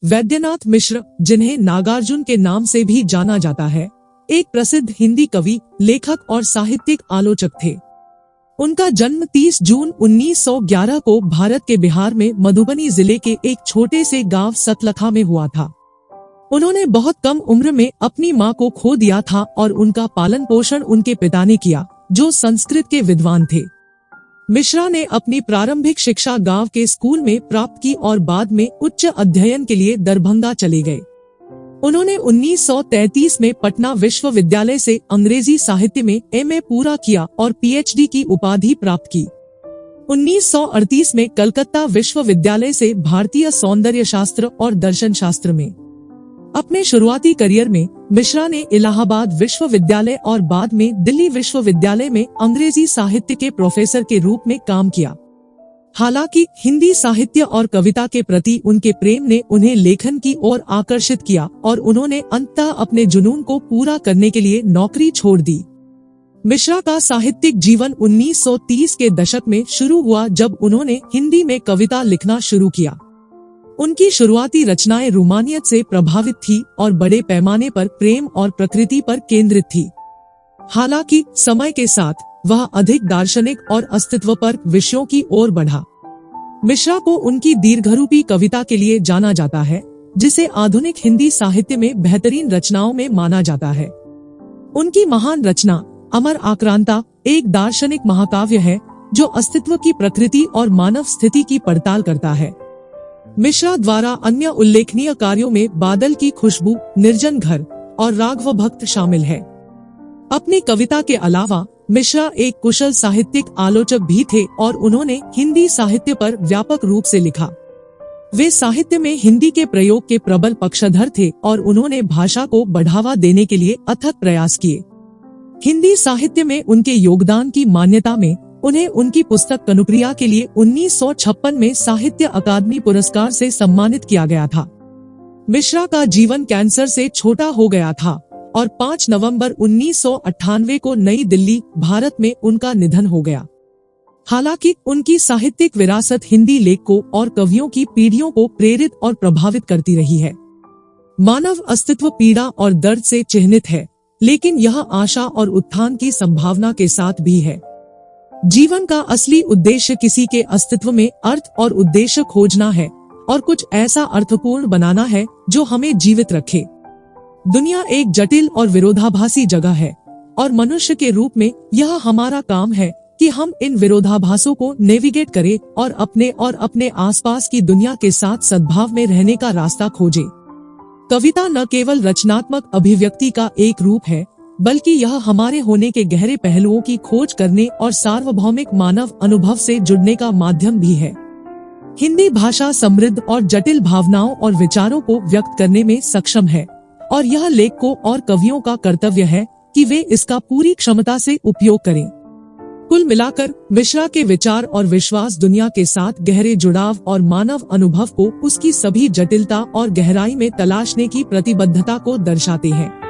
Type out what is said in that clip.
वैद्यनाथ मिश्र, जिन्हें नागार्जुन के नाम से भी जाना जाता है, एक प्रसिद्ध हिंदी कवि, लेखक और साहित्यिक आलोचक थे। उनका जन्म 30 जून 1911 को भारत के बिहार में मधुबनी जिले के एक छोटे से गांव सतलखा में हुआ था। उन्होंने बहुत कम उम्र में अपनी मां को खो दिया था और उनका पालन पोषण उनके पिता ने किया, जो संस्कृत के विद्वान थे। मिश्रा ने अपनी प्रारंभिक शिक्षा गांव के स्कूल में प्राप्त की और बाद में उच्च अध्ययन के लिए दरभंगा चले गए। उन्होंने 1933 में पटना विश्वविद्यालय से अंग्रेजी साहित्य में एमए पूरा किया और पीएचडी की उपाधि प्राप्त की। 1938 में कलकत्ता विश्वविद्यालय से भारतीय सौंदर्य शास्त्र और दर्शन शास्त्र में। अपने शुरुआती करियर में मिश्रा ने इलाहाबाद विश्वविद्यालय और बाद में दिल्ली विश्वविद्यालय में अंग्रेजी साहित्य के प्रोफेसर के रूप में काम किया। हालांकि हिंदी साहित्य और कविता के प्रति उनके प्रेम ने उन्हें लेखन की ओर आकर्षित किया और उन्होंने अंततः अपने जुनून को पूरा करने के लिए नौकरी छोड़ दी। मिश्रा का साहित्यिक जीवन 1930 के दशक में शुरू हुआ, जब उन्होंने हिंदी में कविता लिखना शुरू किया। उनकी शुरुआती रचनाएं रोमानियत से प्रभावित थी और बड़े पैमाने पर प्रेम और प्रकृति पर केंद्रित थी। हालांकि समय के साथ वह अधिक दार्शनिक और अस्तित्वपर विषयों की ओर बढ़ा। मिश्रा को उनकी दीर्घरूपी कविता के लिए जाना जाता है, जिसे आधुनिक हिंदी साहित्य में बेहतरीन रचनाओं में माना जाता है। उनकी महान रचना अमर आक्रांता एक दार्शनिक महाकाव्य है, जो अस्तित्व की प्रकृति और मानव स्थिति की पड़ताल करता है। मिश्रा द्वारा अन्य उल्लेखनीय कार्यों में बादल की खुशबू, निर्जन घर और राघव भक्त शामिल है। अपनी कविता के अलावा मिश्रा एक कुशल साहित्यिक आलोचक भी थे और उन्होंने हिंदी साहित्य पर व्यापक रूप से लिखा। वे साहित्य में हिंदी के प्रयोग के प्रबल पक्षधर थे और उन्होंने भाषा को बढ़ावा देने के लिए अथक प्रयास किए। हिंदी साहित्य में उनके योगदान की मान्यता में उन्हें उनकी पुस्तक कनुप्रिया के लिए 1956 में साहित्य अकादमी पुरस्कार से सम्मानित किया गया था। मिश्रा का जीवन कैंसर से छोटा हो गया था और 5 नवंबर 1998 को नई दिल्ली, भारत में उनका निधन हो गया। हालांकि उनकी साहित्यिक विरासत हिंदी लेखकों और कवियों की पीढ़ियों को प्रेरित और प्रभावित करती रही है। मानव अस्तित्व पीड़ा और दर्द से चिह्नित है, लेकिन यह आशा और उत्थान की संभावना के साथ भी है। जीवन का असली उद्देश्य किसी के अस्तित्व में अर्थ और उद्देश्य खोजना है और कुछ ऐसा अर्थपूर्ण बनाना है जो हमें जीवित रखे। दुनिया एक जटिल और विरोधाभासी जगह है और मनुष्य के रूप में यह हमारा काम है कि हम इन विरोधाभासों को नेविगेट करें और अपने आसपास की दुनिया के साथ सद्भाव में रहने का रास्ता खोजें। कविता न केवल रचनात्मक अभिव्यक्ति का एक रूप है, बल्कि यह हमारे होने के गहरे पहलुओं की खोज करने और सार्वभौमिक मानव अनुभव से जुड़ने का माध्यम भी है। हिंदी भाषा समृद्ध और जटिल भावनाओं और विचारों को व्यक्त करने में सक्षम है और यह लेखकों और कवियों का कर्तव्य है कि वे इसका पूरी क्षमता से उपयोग करें। कुल मिलाकर मिश्रा के विचार और विश्वास दुनिया के साथ गहरे जुड़ाव और मानव अनुभव को उसकी सभी जटिलता और गहराई में तलाशने की प्रतिबद्धता को दर्शाते हैं।